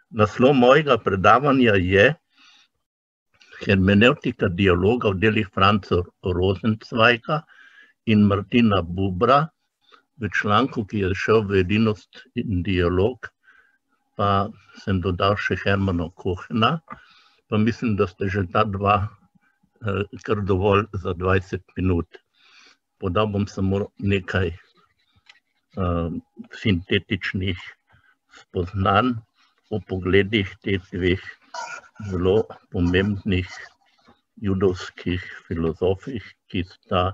Naslov mojega predavanja je Hermenevtika dialoga v delih Franca Rosenzweiga in Martina Bubra. V članku, ki je šel v Edinost in dialog, pa sem dodal še Hermana Kohena, pa mislim, da ste že ta dva kar dovolj za 20 minut. Podal bom samo nekaj sintetičnih spoznanj o pogledih teh dveh zelo pomembnih judovskih filozofih, ki sta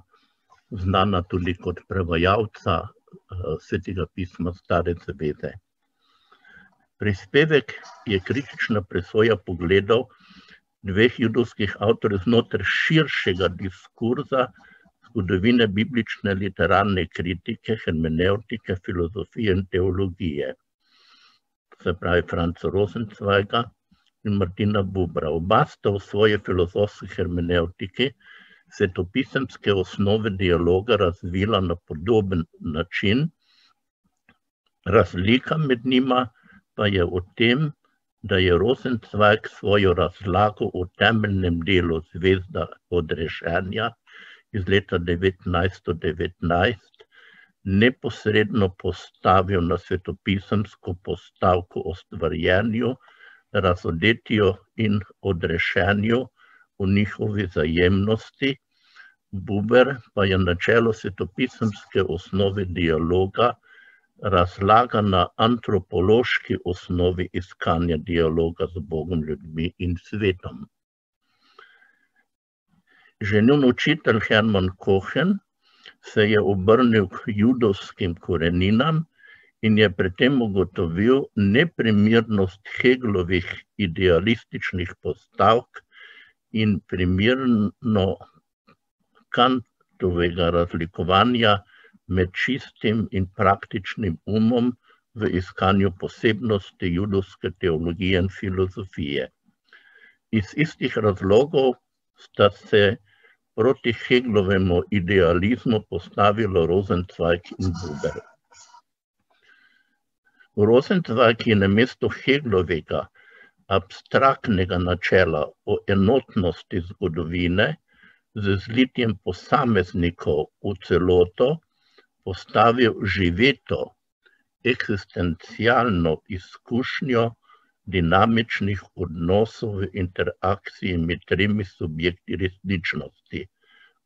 znana tudi kot prevajalca Svetega pisma Stare zaveze. Prispevek je kritična presoja pogledov dveh judovskih avtorjev znotraj širšega diskurza zgodovine biblične literarne kritike, hermenevtike, filozofije in teologije. Se pravi Franca Rosenzweiga in Martina Bubra. Oba sta v svoji filozofski hermenevtiki svetopisemske osnove dialoga razvila na podoben način. Razlika med njima pa je v tem, da je Rosenzweig svojo razlago o temeljnem delu Zvezda odrešenja iz leta 1919 neposredno postavil na svetopisemsko postavko o stvarjenju, razodetju in odrešenju v njihovi vzajemnosti. Buber pa je načelo svetopisemske osnove dialoga razlaga na antropološki osnovi iskanja dialoga z Bogom, ljudmi in svetom. Že njun učitelj Hermann Kohen se je obrnil k judovskim koreninam in je pri tem ugotovil neprimernost Heglovih idealističnih postavk in primerno Kantovega razlikovanja med čistim in praktičnim umom v iskanju posebnosti judovske teologije in filozofije. Iz istih razlogov sta se proti Heglovemu idealizmu postavilo Rosenzweig in Buber. Rosenzweig je namesto Heglovega abstraktnega načela o enotnosti zgodovine z zlitjem posameznikov v celoto postavil živeto eksistencialno izkušnjo dinamičnih odnosov v interakciji med tremi subjekti resničnosti,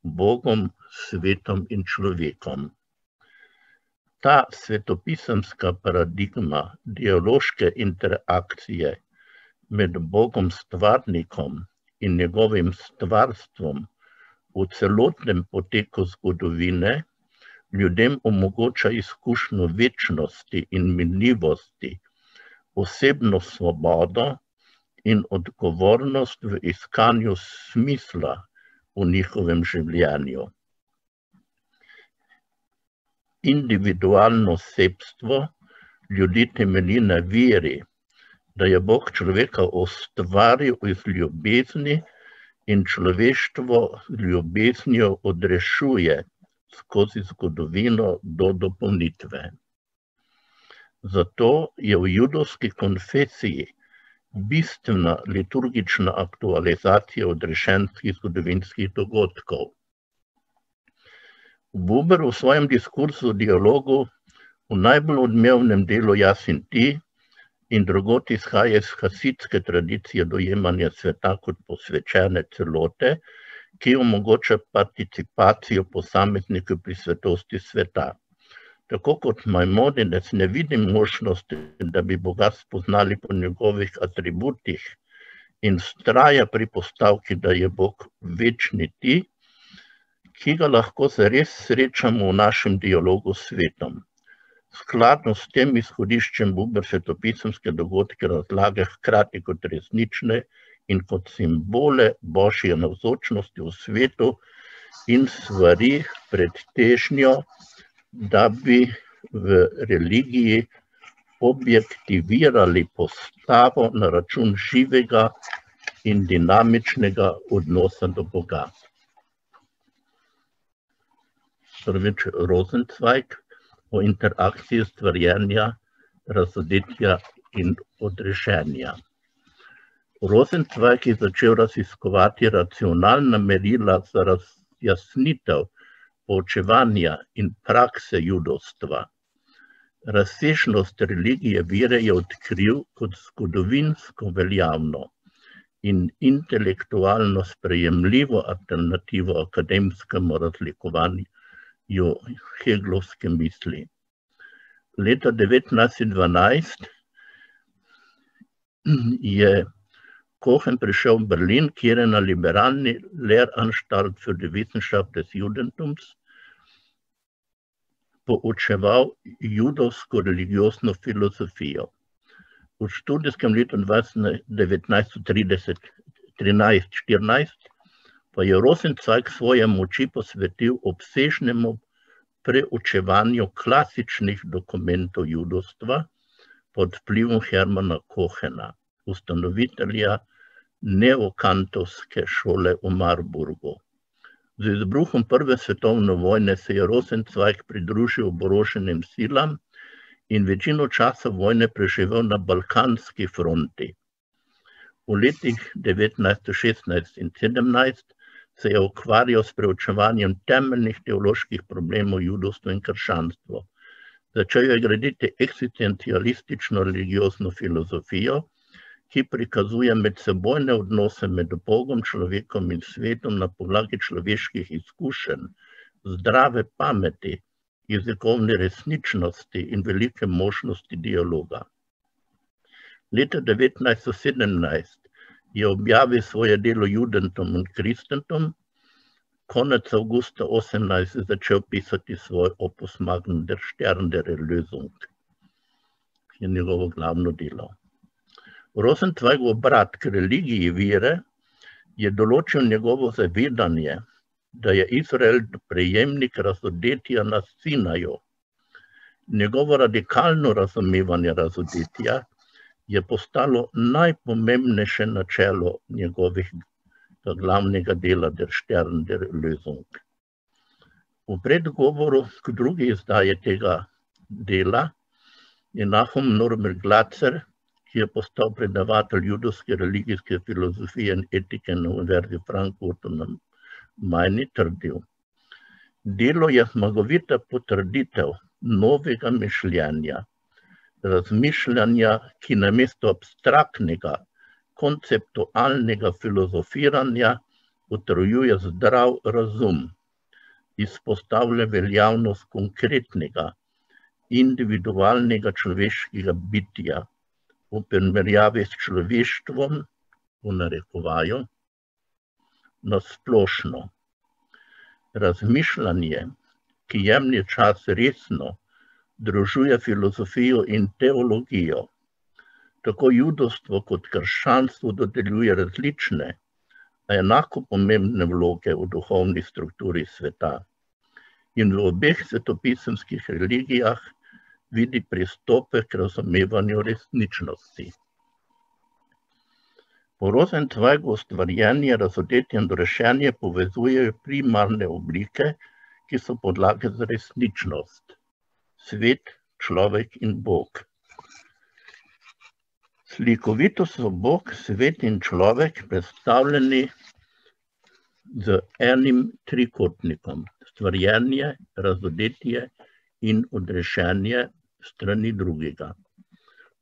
Bogom, svetom in človekom. Ta svetopisemska paradigma dialoške interakcije med Bogom stvarnikom in njegovim stvarstvom v celotnem poteku zgodovine ljudem omogoča izkušnjo večnosti in minljivosti, osebno svobodo in odgovornost v iskanju smisla v njihovem življenju. Individualno osebstvo ljudi temelji na veri, da je Bog človeka ustvaril iz ljubezni in človeštvo z ljubeznijo odrešuje skozi zgodovino do dopolnitve. Zato je v judovski konfesiji bistvena liturgična aktualizacija odrešenskih zgodovinskih dogodkov. Buber v svojem diskurzu o dialogu v najbolj odmevnem delu Jaz in ti in drugod izhaja iz hasidske tradicije dojemanja sveta kot posvečene celote, ki omogoča participacijo posameznikov pri svetosti sveta. Tako kot Maimonides ne vidi možnosti, da bi Boga spoznali po njegovih atributih in vztraja pri postavki, da je Bog večni ti, ki ga lahko zares srečamo v našem dialogu s svetom. Skladno s tem izhodiščem Buber svetopisemske dogodke razlaga hkrati kot resnične in kot simbole Božje navzočnosti v svetu in svari pred težnjo, da bi v religiji objektivirali postavo na račun živega in dinamičnega odnosa do Boga. Prvič Rosenzweig o interakciji stvarjenja, razodetja in odrešenja. Rosenzweig je začel raziskovati racionalna merila za razjasnitev poučevanja in prakse judovstva. Razsežnost religije vere je odkril kot zgodovinsko veljavno in intelektualno sprejemljivo alternativo akademskemu razlikovanju heglovske misli. Leta 1912 je Kochen prišel v Berlin, kjer je na liberalni Lehranstalt für die Wissenschaft des Judentums poučeval judovsko religiozno filozofijo. V študijskem letu 1913-14 pa je Rosenzweig svoje moči posvetil obsežnemu preučevanju klasičnih dokumentov judovstva pod vplivom Hermana Kochena, ustanovitelja neokantovske šole v Marburgu. Z izbruhom Prve svetovne vojne se je Rosenzweig pridružil oboroženim silam in večino časa vojne preživel na balkanski fronti. V letih 1916 in 1917 se je ukvarjal s preučevanjem temeljnih teoloških problemov judovstva in krščanstva. Začel je graditi eksistencialistično religiozno filozofijo, ki prikazuje medsebojne odnose med Bogom, človekom in svetom na podlagi človeških izkušenj, zdrave pameti, jezikovne resničnosti in velike možnosti dialoga. Leta 1917 je objavil svoje delo Judentum und Christentum, konec avgusta 18 začel pisati svoj opus magnum Der Stern der Erlösung, ki je njegovo glavno delo. Rosenzweigov brat k religiji vere je določil njegovo zavedanje, da je Izrael prejemnik razodetja na Sinaju. Njegovo radikalno razumevanje razodetja je postalo najpomembnejše načelo njegovega glavnega dela Der Stern der Erlösung. V predgovoru k drugi izdaji tega dela je Nahum Normer Glatzer, ki je postal predavatelj judovske religijske filozofije in etike na Univerzi v Frankfurtu na Majni, trdil: delo je zmagovita potrditev novega mišljenja, razmišljanja, ki namesto abstraktnega, konceptualnega filozofiranja utrjuje zdrav razum, izpostavlja veljavnost konkretnega, individualnega človeškega bitja v primerjavi s človeštvom, v narekovaju, na splošno. Razmišljanje, ki jemlje čas resno, združuje filozofijo in teologijo. Tako judovstvo kot krščanstvo dodeljuje različne, a enako pomembne vloge v duhovni strukturi sveta. In v obeh svetopisemskih religijah vidi pristope k razumevanju resničnosti. Po Rosenzweigu ustvarjanje, razodetje in odrešenje povezujejo primarne oblike, ki so podlage za resničnost. Svet, človek in Bog. Slikovito so Bog, svet in človek predstavljeni z enim trikotnikom. Stvarjenje, razodetje in odrešenje strani drugega.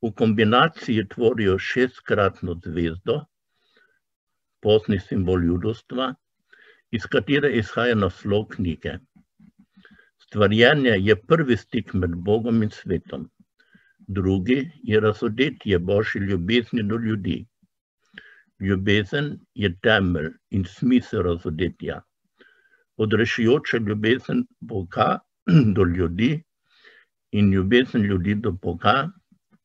V kombinaciji tvorijo šestkratno zvezdo, pozni simbol judovstva, iz katere izhaja naslov knjige. Stvarjenje je prvi stik med Bogom in svetom. Drugi je razodetje Božje ljubezni do ljudi. Ljubezen je temelj in smisel razodetja. Odrešujoča ljubezen Boga do ljudi in ljubezen ljudi do Boga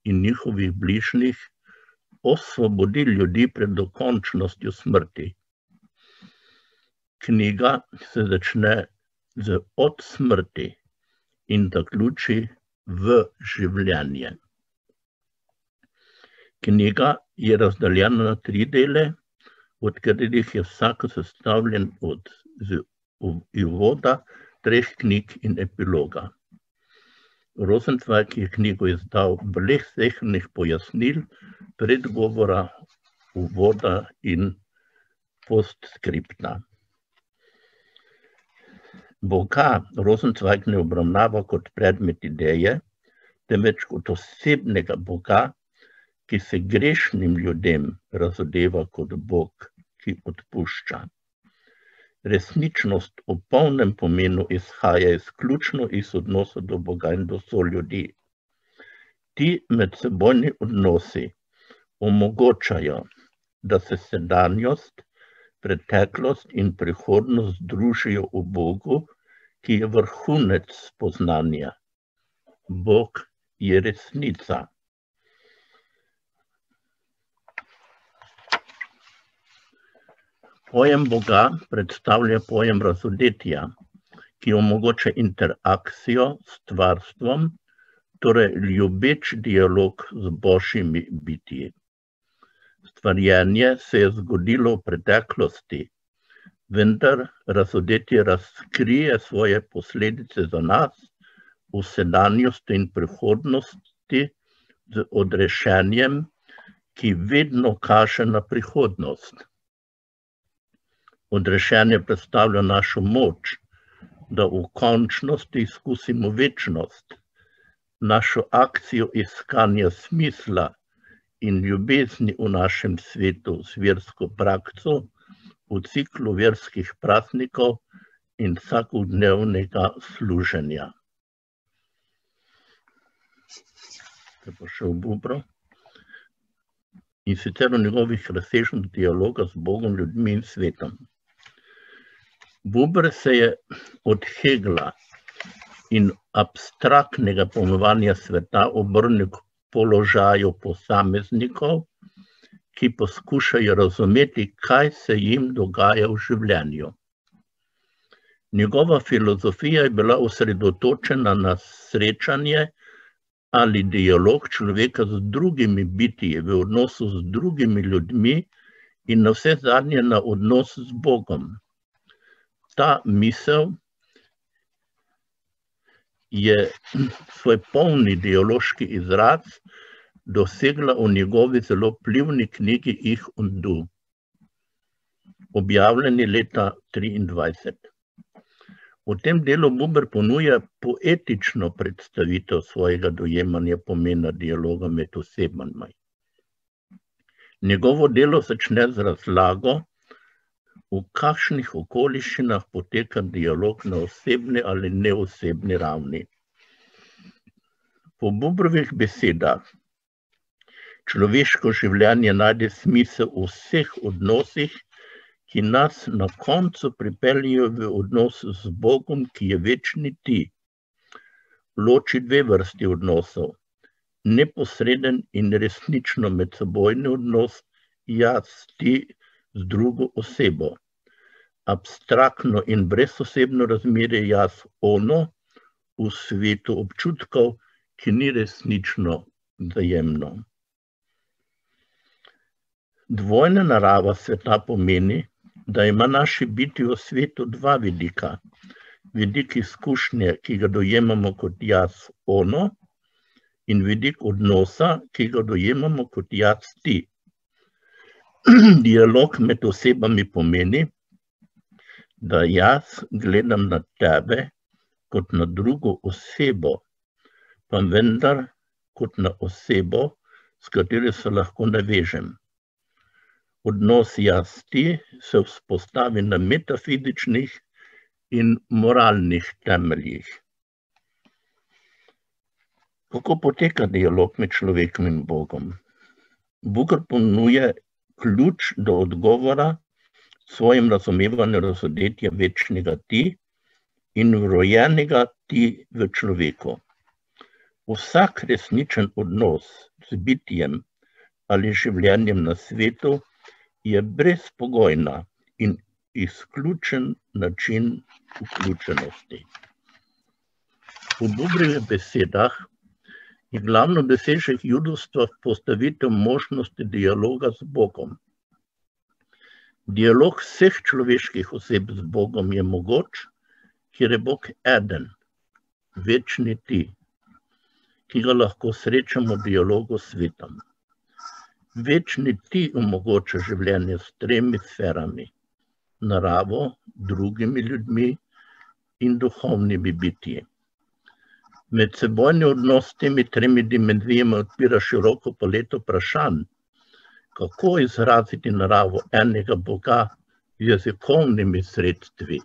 in njihovih bližnjih osvobodi ljudi pred dokončnostjo smrti. Knjiga se začne z od smrti in zaključi v življenje. Knjiga je razdeljena na 3 dele, od katerih je vsak sestavljen od uvoda, 3 knjig in epiloga. Rosenzweig je knjigo izdal brez vseh pojasnil, predgovora, uvoda in postskripta. Boga Rosenzweig ne obravnava kot predmet ideje, temveč kot osebnega Boga, ki se grešnim ljudem razodeva kot Bog, ki odpušča. Resničnost v polnem pomenu izhaja izključno iz odnosa do Boga in do soljudi. Ti medsebojni odnosi omogočajo, da se sedanjost, preteklost in prihodnost združijo v Bogu, ki je vrhunec spoznanja. Bog je resnica. Pojem Boga predstavlja pojem razodetja, ki omogoča interakcijo s stvarstvom, torej ljubeč dialog z božjimi bitji. Stvarjenje se je zgodilo v preteklosti, vendar razodetje razkrije svoje posledice za nas v sedanjosti in prihodnosti z odrešenjem, ki vedno kaže na prihodnost. Odrešenje predstavlja našo moč, da v končnosti izkusimo večnost, našo akcijo iskanja smisla in ljubezni v našem svetu z versko prakso, v ciklu verskih praznikov in vsakodnevnega služenja. Zdaj pa še v Bubru. In sicer v njegovih razsežnih dialoga z Bogom, ljudmi in svetom. Buber se je od Hegla in abstraktnega pojmovanja sveta obrnil k položaju posameznikov, ki poskušajo razumeti, kaj se jim dogaja v življenju. Njegova filozofija je bila osredotočena na srečanje ali dialog človeka z drugimi bitji, v odnosu z drugimi ljudmi in navsezadnje na odnos z Bogom. Ta misel je svoj polni dialoški izraz dosegla v njegovi zelo vplivni knjigi Ich und du, objavljeni leta 1923. V tem delu Buber ponuja poetično predstavitev svojega dojemanja pomena dialoga med osebami. Njegovo delo začne z razlago, v kakšnih okoliščinah poteka dialog na osebni ali neosebni ravni. Po Bubrovih besedah človeško življenje najde smisel v vseh odnosih, ki nas na koncu pripeljejo v odnos z Bogom, ki je večni ti. Loči dve vrsti odnosov, neposreden in resnično medsebojni odnos, jaz, ti z drugo osebo. Abstraktno in brezosebno razmerje jaz, ono, v svetu občutkov, ki ni resnično vzajemno. Dvojna narava sveta pomeni, da ima naše biti v svetu dva vidika. Vidik izkušnje, ki ga dojemamo kot jaz, ono, in vidik odnosa, ki ga dojemamo kot jaz, ti. Dialog med osebami pomeni, da jaz gledam na tebe kot na drugo osebo, pa vendar kot na osebo, s katero se lahko navežem. Odnos jaz ti se vzpostavi na metafizičnih in moralnih temeljih. Kako poteka dialog med človekom in Bogom? Buber ponuja ključ do odgovora svojim razumevanju razodetja večnega ti in vrojenega ti v človeku. Vsak resničen odnos z bitjem ali življenjem na svetu je brezpogojna in izključen način vključenosti. V Bubrovih besedah je glavno dosežek judovstva postavitev možnosti dialoga z Bogom. Dialog vseh človeških oseb z Bogom je mogoč, ker je Bog eden, večni ti. ki ga lahko srečamo v dialogu s svetom. Večni ti omogoča življenje s 3 sferami: naravo, drugimi ljudmi in duhovnimi bitji. Medsebojni odnos s temi 3 dimenzijami odpira široko paleto vprašanj, kako izraziti naravo enega Boga z jezikovnimi sredstvi.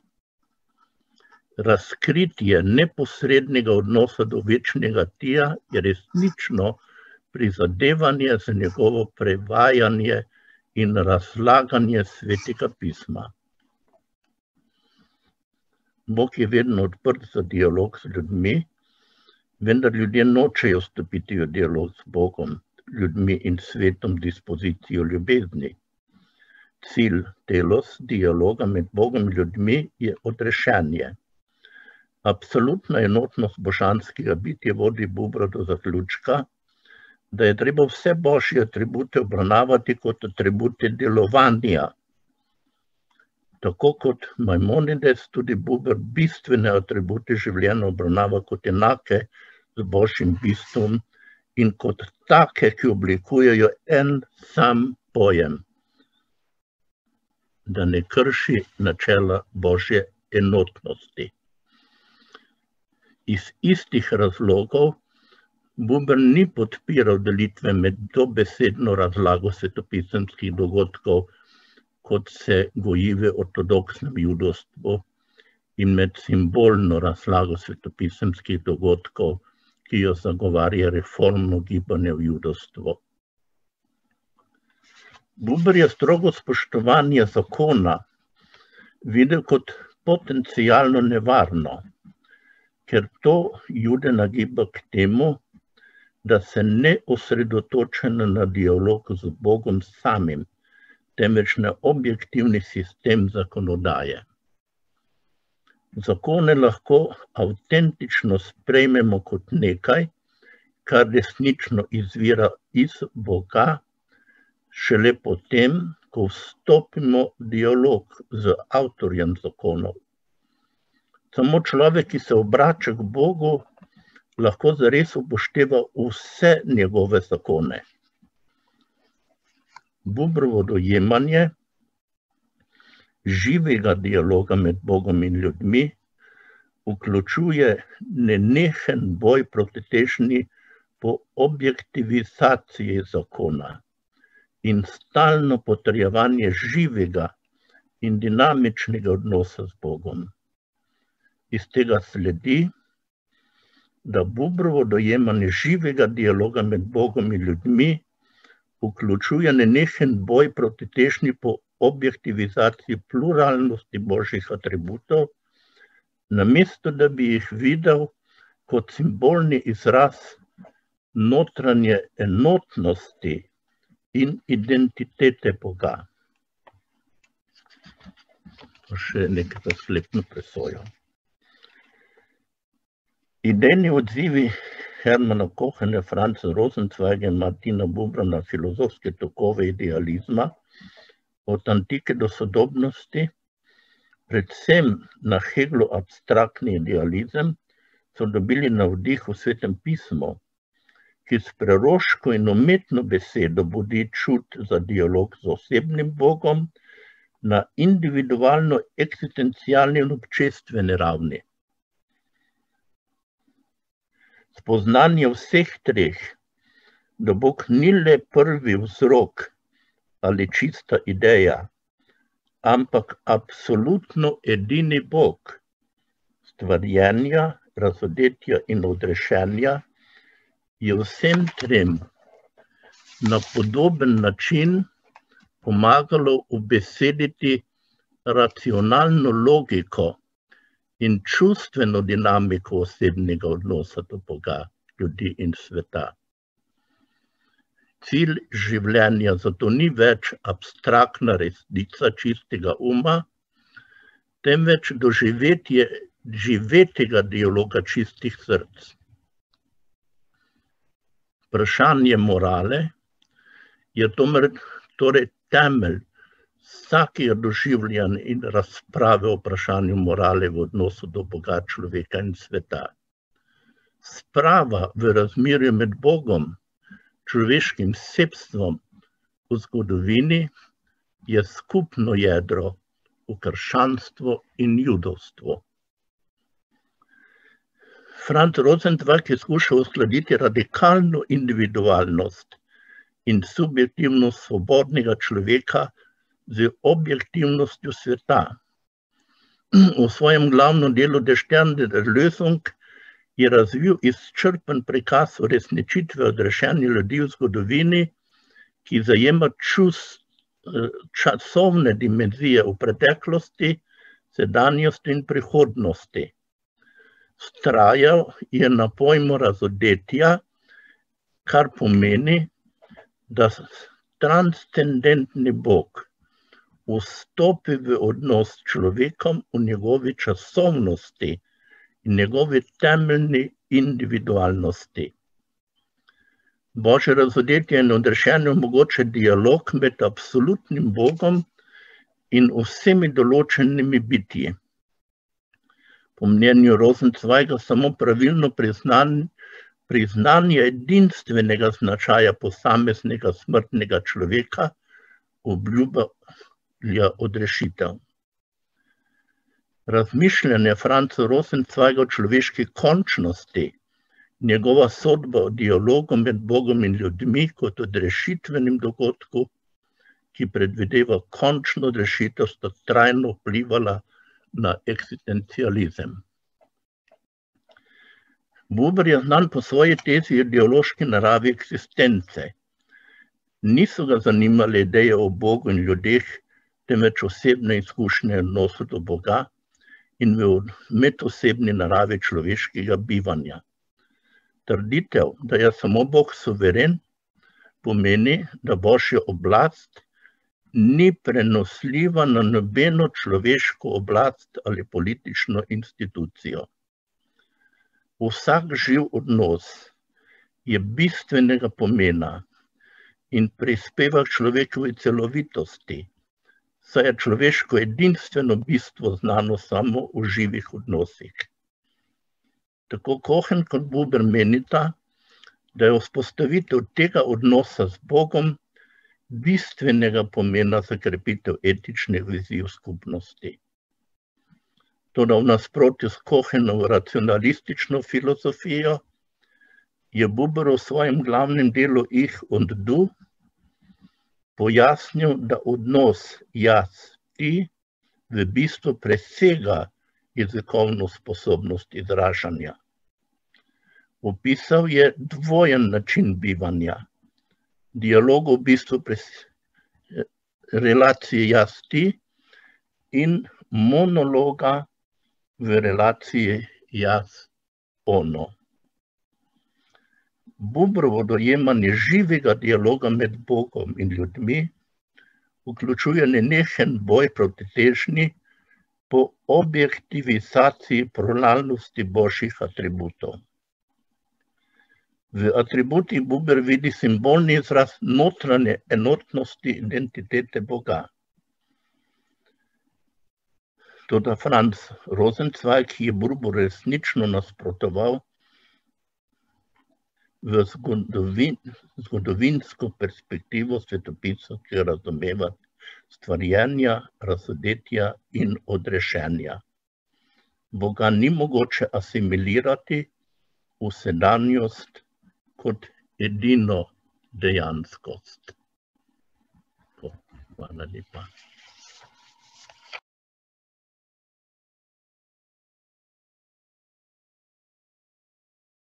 Razkritje neposrednega odnosa do večnega tija je resnično prizadevanje za njegovo prevajanje in razlaganje svetega pisma. Bog je vedno odprt za dialog z ljudmi, vendar ljudje nočejo stopiti v dialog z Bogom, ljudmi in svetom dispozicijo ljubezni. Cilj dialoga med Bogom in ljudmi je odrešenje. Absolutna enotnost božanskega bitja vodi Bubra do zaključka, da je treba vse božje atribute obravnavati kot atribute delovanja. Tako kot Maimonides, tudi Buber bistvene atribute življenja obravnava kot enake z božjim bistvom in kot take, ki oblikujejo en sam pojem, da ne krši načela božje enotnosti. Iz istih razlogov Buber ni podpiral delitve med dobesedno razlago svetopisemskih dogodkov, kot se goji v ortodoksnem judovstvu, in med simbolno razlago svetopisemskih dogodkov, ki jo zagovarja reformno gibanje v judovstvu. Buber je strogo spoštovanje zakona videl kot potencialno nevarno, ker to Jude nagiba k temu, da se ne osredotoča na dialog z Bogom samim, temveč na objektivni sistem zakonodaje. Zakone lahko avtentično sprejmemo kot nekaj, kar resnično izvira iz Boga, šele potem, ko vstopimo v dialog z avtorjem zakonov. Samo človek, ki se obrača k Bogu, lahko zares upošteva vse njegove zakone. Bubrovo dojemanje živega dialoga med Bogom in ljudmi vključuje nenehen boj proti težnji po objektivizaciji zakona in stalno potrjevanje živega in dinamičnega odnosa z Bogom. Iz tega sledi, da Bubrovo dojemanje živega dialoga med Bogom in ljudmi vključuje nenehen boj proti težnji po objektivizaciji pluralnosti božjih atributov, namesto da bi jih videl kot simbolni izraz notranje enotnosti in identitete Boga. Še nekaj za sklepno presojo. Idejni odzivi Hermana Kohena, Franza Rosenzweiga in Martina Bubra na filozofske tokove idealizma od antike do sodobnosti, predvsem na Heglu abstraktni idealizem, so dobili navdih v Svetem pismu, ki s preroško in umetno besedo budi čut za dialog z osebnim Bogom na individualno, eksistencialni in občestveni ravni. Spoznanje vseh 3, da Bog ni le prvi vzrok ali čista ideja, ampak absolutno edini Bog, stvarjenja, razodetja in odrešenja, je vsem 3 na podoben način pomagalo ubesediti racionalno logiko in čustveno dinamiko osebnega odnosa do Boga, ljudi in sveta. Cilj življenja zato ni več abstraktna resnica čistega uma, temveč doživetje živetega dialoga čistih src. Vprašanje morale je torej temelj vsakega doživljanja in razprave o vprašanju morale v odnosu do Boga, človeka in sveta. Sprava v razmerju med Bogom, človeškim sebstvom v zgodovini je skupno jedro v krščanstvu in judovstvu. Franz Rosenzweig je skušal uskladiti radikalno individualnost in subjektivnost svobodnega človeka z objektivnostjo sveta. V svojem glavnem delu Der Stern der Erlösung je razvil izčrpen prikaz uresničitve odrešenih ljudi v zgodovini, ki zajema časovne dimenzije v preteklosti, sedanjosti in prihodnosti. Vztrajal je na pojmu razodetja, kar pomeni, da transcendentni Bog vstopi v odnos s človekom v njegovi časovnosti in njegovi temeljni individualnosti. Božje razodetje in odrešenje omogoča dialog med absolutnim Bogom in vsemi določenimi bitji. Po mnenju Rosenzweiga samo pravilno priznanje edinstvenega značaja posameznega smrtnega človeka obljublja odrešitev. Razmišljanje Franza Rosenzweiga o človeški končnosti, njegova sodba o dialogu med Bogom in ljudmi kot odrešitvenim dogodku, ki predvideva končno odrešitev, sta trajno vplivala na eksistencializem. Buber je znan po svoji tezi ideološki naravi eksistence. Niso ga zanimale ideje o Bogu in ljudeh, temveč osebne izkušnje v odnosu do Boga in v medosebni naravi človeškega bivanja. Trditev, da je samo Bog suveren, pomeni, da Božja oblast ni prenosljiva na nobeno človeško oblast ali politično institucijo. Vsak živ odnos je bistvenega pomena in prispeva k človekovi celovitosti, saj je človeško edinstveno bistvo znano samo v živih odnosih. Tako Kohen kot Buber menita, da je vzpostavitev tega odnosa z Bogom bistvenega pomena za krepitev etičnih vizij v skupnosti. Toda v nasprotju s Kohenovo racionalistično filozofijo je Buber v svojem glavnem delu Ich und Du pojasnil, da odnos jaz-ti v bistvu presega jezikovno sposobnost izražanja. Opisal je dvojen način bivanja. Dialog v bistvu relacije jaz-ti in monologa v relaciji jaz-ono. Buberovo dojemanje živega dialoga med Bogom in ljudmi vključuje nenehen boj proti težnji po objektivizaciji pluralnosti božjih atributov. V atributih Buber vidi simbolni izraz notranje enotnosti identitete Boga. Toda Franz Rosenzweig je Buberu resnično nasprotoval v zgodovinsko perspektivo svetopisa, ki razumeva stvarjenja, razodetja in odrešenja. Boga ni mogoče asimilirati v sedanjost kot edino dejanskost. Hvala lepa.